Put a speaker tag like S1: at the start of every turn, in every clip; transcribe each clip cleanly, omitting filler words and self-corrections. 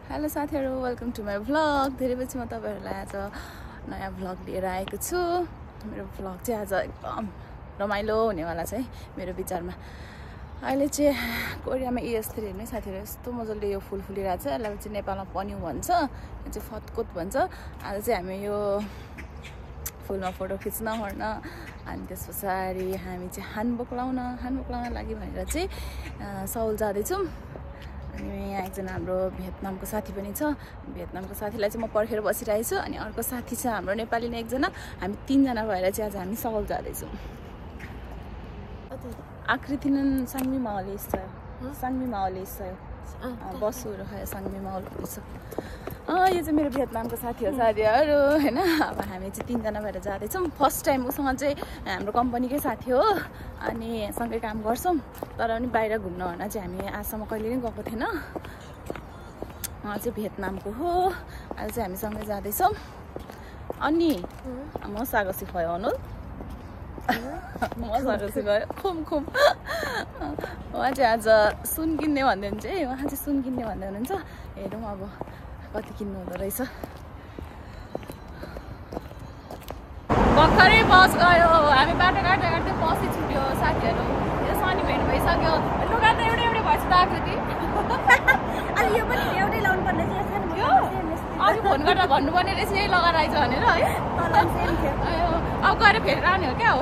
S1: Hello साथीहरु, welcome to my vlog. धेरै पछि म तपाईहरुलाई आज नयाँ भ्लग लिएर आएको छु। मेरो भ्लग चाहिँ आज एकदम रमाइलो हुनेवाला छ है मेरो विचारमा। अहिले चाहिँ कोरियामा ES3 हेर्नु साथीहरु, यस्तो मजाले यो फुल फुलिरहेछ। यसलाई चाहिँ नेपालमा पन्यु भन्छ, यो चाहिँ फतकोत भन्छ। आज चाहिँ हामी यो फुलमा फोटो खिच्न ओर्न अनि त्यसपछि हामी चाहिँ हानबोक लाउन लागि भनेर चाहिँ सौल जाँदैछौँ। अनि यहाँ एकजना हाम्रो भियतनामको साथी पनि छ। भियतनामको साथीलाई चाहिँ म पर्खेर बसिरहेको छु। अनि अर्को साथी छ हाम्रो नेपाली नै एकजना। हामी तीनजना भएर चाहिँ आज हामी सौल जाँदैछौँ। आकृतिनन सांगमी मावली 있어요. सांगमी मावली 있어요. बसुहरू खै सांगमी मावली छ। यो चाहिँ मेरो भियतनामको साथी हो साथीहरु हैन। अब हामी चाहिँ तीनजना भएर जाँदैछौँ। फर्स्ट टाइम उसँग चाहिँ हाम्रो कम्पनीकै साथी हो अनि सँगै काम गर्छौँ। तर पनि बाहिर घुम्न भन्न चाहिँ हामी आजसम्म कहिले पनि गएको थिएन। चाहिँ भियतनामको हो। आज चाहिँ हामी सँगै जाँदैछौँ। अनि म सागसी भयो अनु मजाको सिकायो खुम उहाँ चाहिँ आज सुन किन्ने भन्दै हुन्छ है। उहाँ चाहिँ सुन किन्ने भन्दै हुनुहुन्छ। हेरौँ अब कति किन्नु हुँदो रहेछ। भर्खरै बस गयो। हामी बाटो काट्दै बसै छुट्यो साथीहरू। यो शनि भेट भइसक्यो। लुगा त एउटै भएछ त आकृति।
S2: अनि यो पनि एउटै लाउनु पर्ने रहेछ नि।
S1: अघि फोन गरेर भन्नुपर्ने रहेछ यही लगाएर आइज भनेर है। अब गएर फेरि आउने हो क्या हो।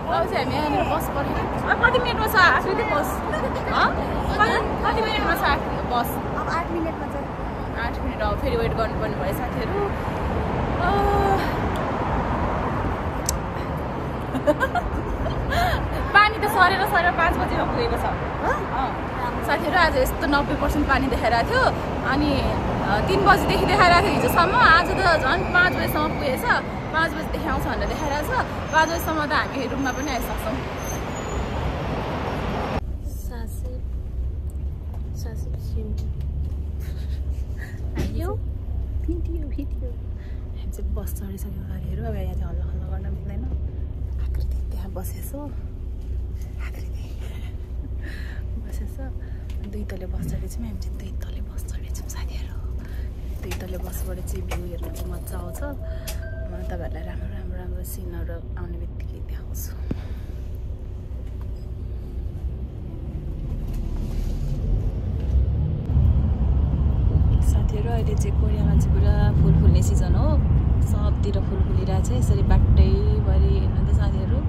S1: अब चाहिँ हामी यहाँनिर बस पऱ्यो। कति मिनटमा छ आकृति बस? कति मिनटमा छ आकृति बस?
S2: अब 8 मिनेटमा छ।
S1: 8 मिनट अब फेरि वेट गर्नुपर्ने भयो साथीहरू। पानी त सरेर 5 बजेमा पुगेको छ साथीहरू। आज यस्तो 90% पानी देखाइरहेको थियो। अनि 3 बजीदेखि देखाइरहेको थियो हिजोसम्म। आज त झन् 5 बजीसम्म पुगेछ। 5 बजीदेखि आउँछ भनेर देखाइरहेको छ। 5 बजीसम्म त हामी रुममा पनि आइसक्छौँ। हामी चाहिँ बस चढिसक्यो गाडीहरू। अब यहाँ चाहिँ हल्ला गर्न मिल्दैन। आकृति त्यहाँ बसेछौ। आकृति बसेछ। 2 तले बस चढेछौँ। हामी चाहिँ 2 तले बस चढेछौँ साथीहरू। 2 तले बसबाट चाहिँ भ्यू हेर्नु मजा आउँछ। म तपाईँहरूलाई राम्रो सिनहरू आउने बित्तिकै देखाउँछु। साथीहरू अहिले चाहिँ कोरियामा चाहिँ पुरा फुल फुल्ने सिजन हो। सबतिर फुल फुलिरहेको छ। यसरी बाटैभरि हेर्नु त साथीहरू,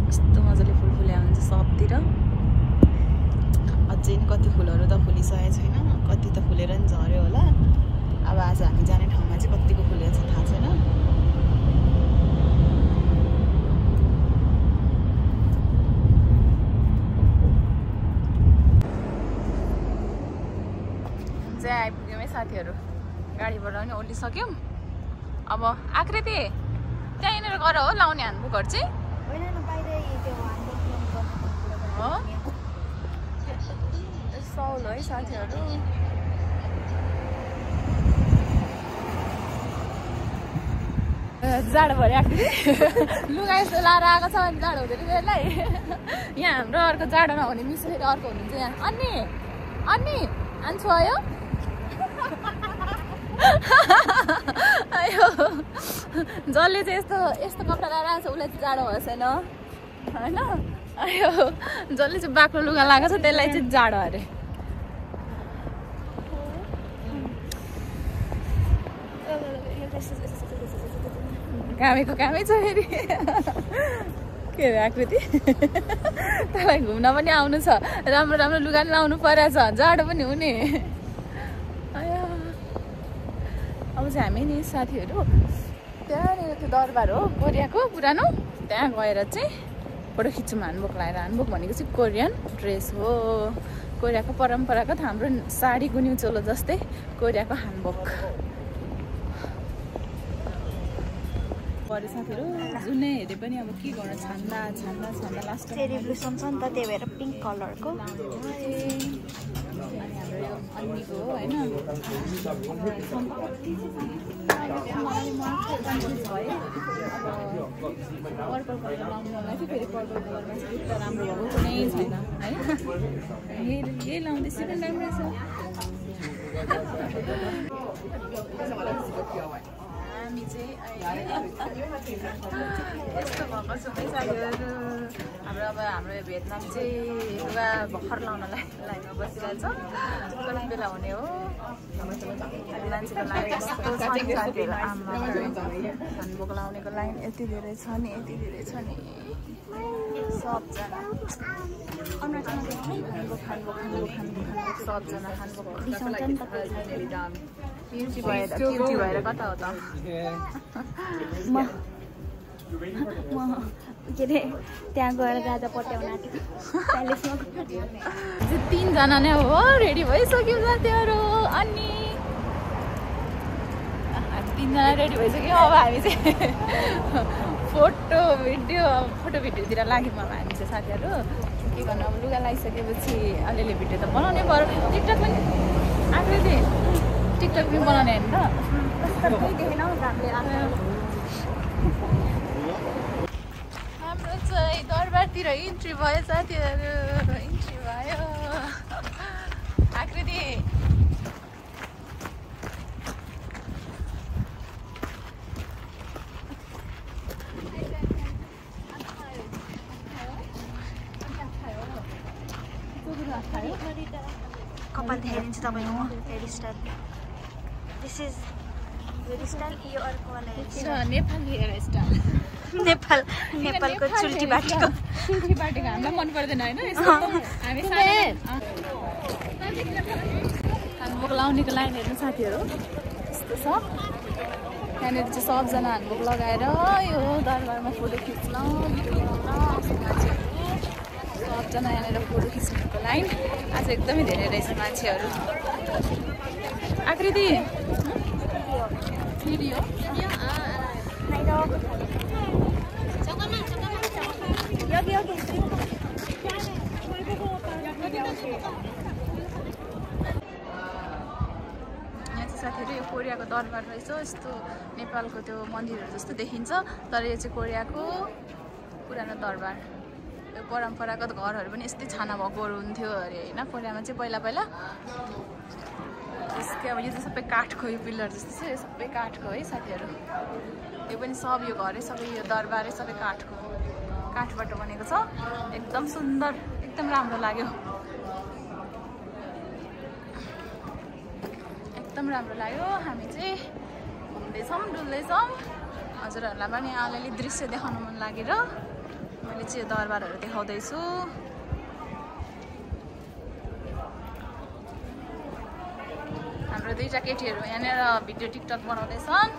S1: यस्तो मजाले फुल फुल्या हुन्छ सबतिर। अझै कति फुलहरू त फुलिसकेको छैन, कति त फुलेर नि झऱ्यो होला। अब आज हामी जाने ठाउँमा चाहिँ कतिको फुलेको छ थाहा छैन। चाहिँ आइपुग्यौँ है साथीहरू। गाडीबाट पनि ओर्लिसक्यौँ। अब आकृति त्यहीँनिर गर हो लाउने हानबुकहरू चाहिँ हो। सौल है साथीहरू। जाडो भयो आकृति। लुगा यस्तो लाएर आएको छ भने जाडो हुँदैन यसलाई। यहाँ हाम्रो अर्को जाडो नहुने मिस फेरि अर्को हुनुहुन्छ यहाँ। अनि आन्छु आयो। आयो जसले चाहिँ यस्तो कपडा लगाएर आएको छ उसलाई चाहिँ जाडो भएको छैन होइन। आयो जसले चाहिँ बाक्लो लुगा लगाएको छ त्यसलाई चाहिँ जाडो अरे। कामेको कामै छ फेरि। के अरे आकृति तँलाई घुम्न पनि आउनु छ। राम्रो लुगा पनि लाउनु परेछ। जाडो पनि हुने। अब चाहिँ हामी नि साथीहरू त्यहाँनिर त्यो दरबार हो कोरियाको पुरानो, त्यहाँ गएर चाहिँ फोटो खिच्छौँ हानबोक लगाएर। हानबोक भनेको चाहिँ कोरियन ड्रेस हो। कोरियाको परम्परागत हाम्रो साडी गुन्यु चोलो जस्तै कोरियाको हानबोक परे साथीहरू। जुनै हेरे पनि अब के गर्न छान्दा लास्ट
S2: चेरी ब्लुसम छ नि त, त्यही भएर पिङ्क कलरको।
S1: अनि हाम्रो यो अन्नीको हो होइन पर्पल कलर लाउनुलाई चाहिँ फेरि पर्पल कलरमा चाहिँ जुत्ता राम्रो भएको कुनै छैन है यही लाउँदैछु पनि राम्रो छ हामी चाहिँ यस्तो भएको छौँ है साथीहरू हाम्रो अब हाम्रो भियतनाम चाहिँ लुगा भर्खर लाउनलाई लाइनमा बसिरहेछ कति बेला हुने हो मान्छेको लाइन यस्तो छ नि साथीहरू खानभोक लाउनेको लाइन यति धेरै छ नि सबजना खानभोक सबजना खानभोक क्युटी भएर कता हो त
S2: म के अरे त्यहाँ गएर गाजा पट्याउन आँटेको
S1: तीनजना नै हो रेडी भइसक्यो साथीहरू अनि तीनजना रेडी भइसक्यो अब हामी चाहिँ फोटो भिडियोतिर लाग्यौँ अब हामी चाहिँ साथीहरू के गर्नु अब लुगा लगाइसकेपछि अलिअलि भिडियो त बनाउनै पर्यो टिकटक पनि आकृति टिकटक पनि बनाउने होइन हाम्रो चाहिँ दरबारतिर इन्ट्री भयो साथीहरू इन्ट्री भयो आकृति
S2: कपाल देखाइदिन्छु तपाईँको म hair style this is hair style यो अर्को वाला hair style
S1: Nepali hair style
S2: नेपालको चुल्टी बाटेको
S1: हामीलाई मन पर्दैन होइन हामी हानभोक लाउनेको लाइन हेर्नु साथीहरू यस्तो छ त्यहाँनिर चाहिँ सबजना हानभोक लगाएर यो दरबारमा फोटो खिच्न मान्छेहरू सबजना यहाँनिर फोटो खिच्नुको लाइन आज एकदमै धेरै रहेछ मान्छेहरू आकृति साथीहरू यो कोरियाको दरबार रहेछ यस्तो नेपालको त्यो मन्दिरहरू जस्तो देखिन्छ तर यो चाहिँ कोरियाको पुरानो दरबार यो परम्परागत घरहरू पनि यस्तै छाना भएकोहरू हुन्थ्यो अरे होइन कोरियामा चाहिँ पहिला त्यसकै अब यो चाहिँ सबै काठको यो पिलर जस्तो छ यो सबै काठको है साथीहरू यो पनि सब यो घरै सबै यो दरबारै सबै काठबाट बनेको छ एकदम सुन्दर एकदम राम्रो लाग्यो हामी चाहिँ घुम्दैछौँ डुल्दैछौँ हजुरहरूलाई पनि अलिअलि दृश्य देखाउनु मन लागेर मैले चाहिँ दरबारहरू देखाउँदैछु हाम्रो दुईटा केटीहरू यहाँनिर भिडियो टिकटक बनाउँदैछन्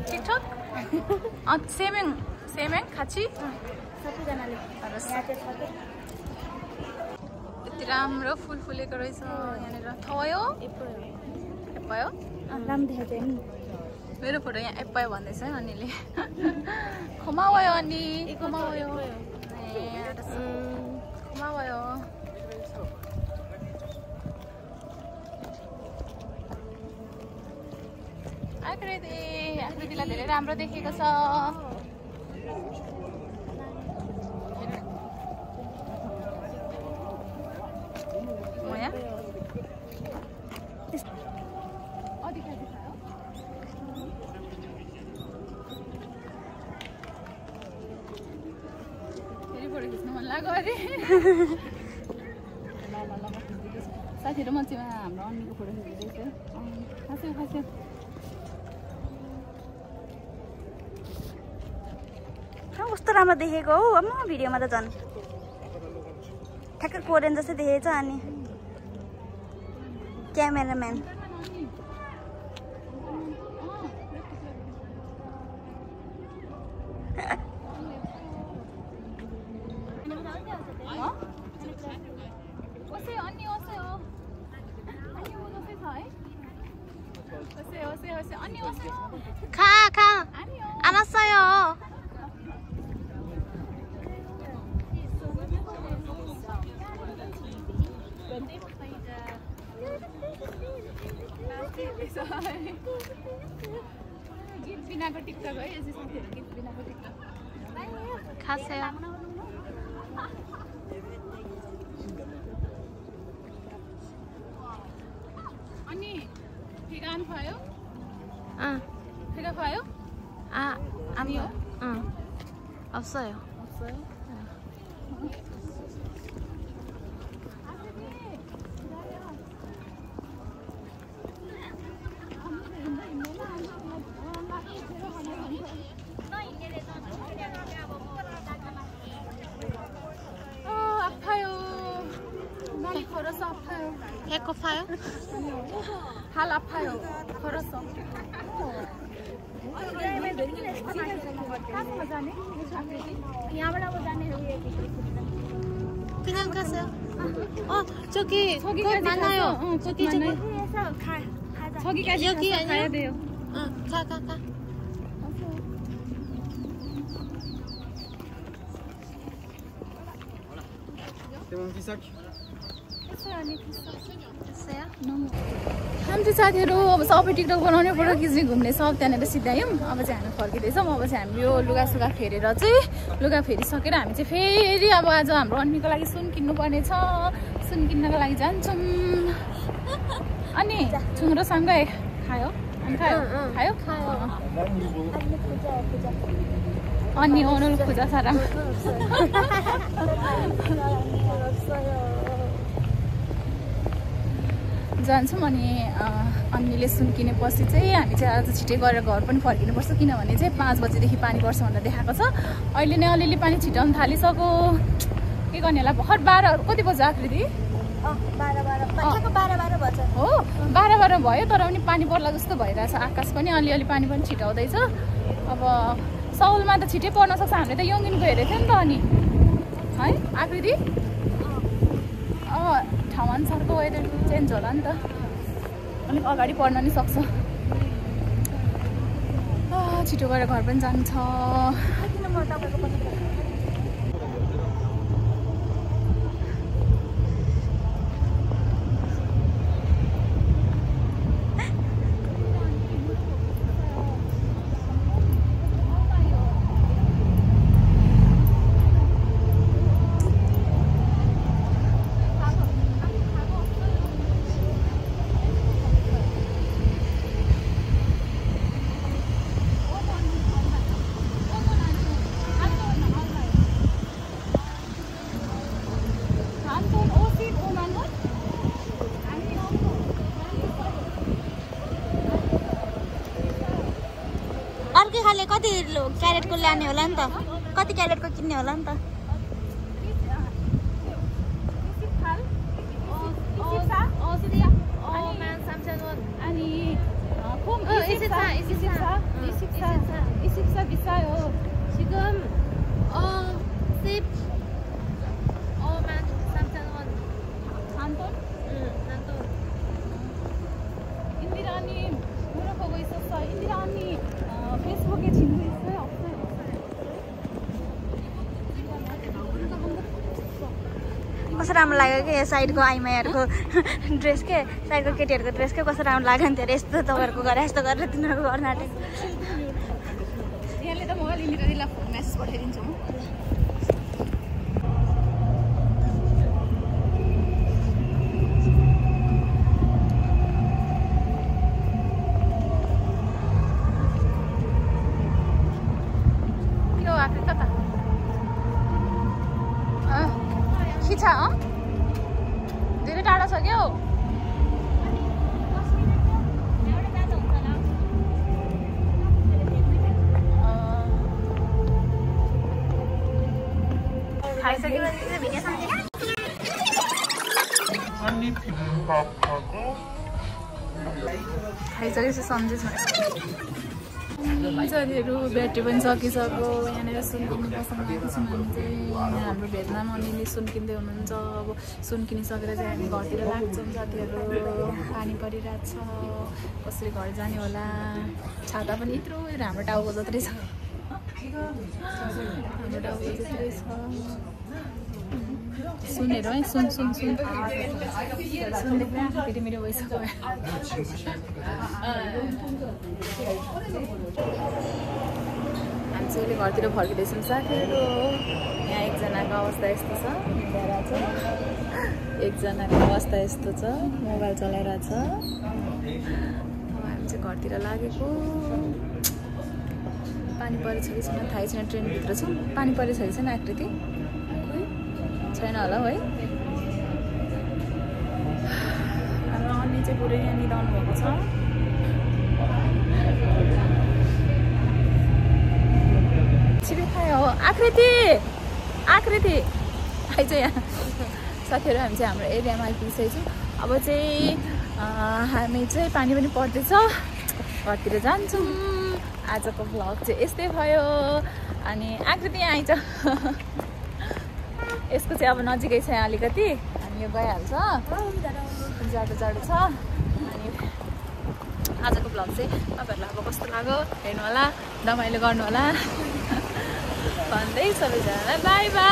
S1: टिकटक सेमेङ खाची यति राम्रो फुल फुलेको रहेछ यहाँनिर थयो एप्पयो मेरो फोटो यहाँ एप्पयो भन्दैछ है अनिले खुमावयो अनि खुमावयो आकृतिलाई धेरै राम्रो देखेको छ साथीहरू मन्छेमा हाम्रो अन्नीको फोटो खिच्दैछ खास्यो
S2: कस्तो राम्रो देखेको हौ अब म भिडियोमा त झन् ठ्याक्कै कोरियन जस्तै देखेछ अनि क्यामेराम्यान
S1: गीत बिनाको टिकटक है यसै साथीहरु गीत बिनाको टिकटक
S2: खास है
S1: अनि ठिकान भयो ठिका भयो
S2: अनि हो 없어요
S1: 없어요 아파요. 날이 걸어서 아파요.
S2: 배고파요?
S1: 발 아파요. 걸어서.
S2: 그냥 가세요. 저기 꽃 많아요. 저기
S1: 저기까지
S2: 여기
S1: 가서
S2: 아니에요?
S1: 가야 돼요.
S2: 가. 됐어요?
S1: हाम्रो साथीहरू अब सबै टिकटक बनाउने फोटो खिच्ने घुम्ने सब त्यहाँनिर सिधायौँ अब चाहिँ हामी फर्किँदैछौँ अब चाहिँ हामी यो लुगासुगा फेरेर चाहिँ लुगा फेरिसकेर हामी चाहिँ फेरि अब आज हाम्रो अन्मीको लागि सुन किन्नुपर्ने छ सुन किन्नको लागि जान्छौँ अनि छुङ्रोसँगै खायो अनि खायो अनि अनुल खुजा सारा जान्छौँ अनि अन्मीले सुन किनेपछि चाहिँ हामी चाहिँ आज छिटै गरेर घर पनि फर्किनुपर्छ किनभने चाहिँ 5 बजेदेखि पानी पर्छ भनेर देखाएको छ अहिले नै अलिअलि पानी छिटाउनु थालिसक्यो के गर्ने होला भर्खर 12 कति बज्यो आकृति
S2: 12 बज्छ
S1: हो 12 भयो तर पनि पानी पर्ला जस्तो भइरहेछ आकाश पनि अलिअलि पानी पनि छिटाउँदैछ अब सौलमा त छिटै पर्न सक्छ हामीले त यङगिनको हेरेको थियो नि त अनि है आकृति ठाउँ अनुसारको वेदर चेन्ज होला नि त अलिक अगाडि पर्न नि सक्छ छिटो गरेर घर पनि जान्छ
S2: अर्कै खाले कति क्यारेटको ल्याउने होला नि त कति क्यारेटको किन्ने होला नि त कस्तो राम्रो लाग्यो कि साइडको आइमाईहरूको ड्रेस के साइडको केटीहरूको ड्रेस के कस्तो राम्रो लाग्यो नि त यस्तो तपाईँहरूको गरेर यस्तो गरेर तिनीहरूको गर्न आँटेको
S1: यहाँले त मोबाइल इन्दिरालाई मेसेज पठाइदिन्छु म धेरै टाढा छ क्या खाइसकेपछि सम्झेछ साथीहरू ब्याट्री पनि सकिसक्यो यहाँनिर सुन किन्नु पसन्द आएको छौँ हामी चाहिँ हाम्रो भेटनाम अनिले सुन किन्दै हुनुहुन्छ अब सुन किनिसकेर चाहिँ हामी घरतिर लाग्छौँ साथीहरू पानी परिरहेको छ कसरी घर जाने होला छाता पनि यत्रो हाम्रो टाउको जत्रै छ हाम्रो टाउको जत्रै छ सुनेर है सुन सुन्दै फेरि मेरो भइसक्यो हामी चाहिँ घरतिर फर्किँदैछौँ साथीहरू यहाँ एकजनाको अवस्था यस्तो छ एकजनाको अवस्था यस्तो छ मोबाइल चलाइरहेछ हामी चाहिँ घरतिर लागेको पानी परेछ कि छैन थाहै छैन ट्रेनभित्र छौँ पानी परेछ कि छैन आकृति छैन होला है हाम्रो अन्य चाहिँ पुरै यहाँनिर आउनुभएको छ छिटो खायो हो आकृति आइज यहाँ साथीहरू हामी चाहिँ हाम्रो एरियामा आइपुगिसकेको छौँ अब चाहिँ हामी चाहिँ पानी पनि पर्दैछ घरतिर जान्छौँ आजको भ्लग चाहिँ यस्तै भयो अनि आकृति यहाँ आइज यसको चाहिँ अब नजिकै छ यहाँ अलिकति अनि यो गइहाल्छ जाडो छ अनि आजको भ्लग चाहिँ तपाईँहरूलाई अब कस्तो लाग्यो हेर्नु होला रमाइलो गर्नु होला भन्दै सबैजनालाई बाई बाई।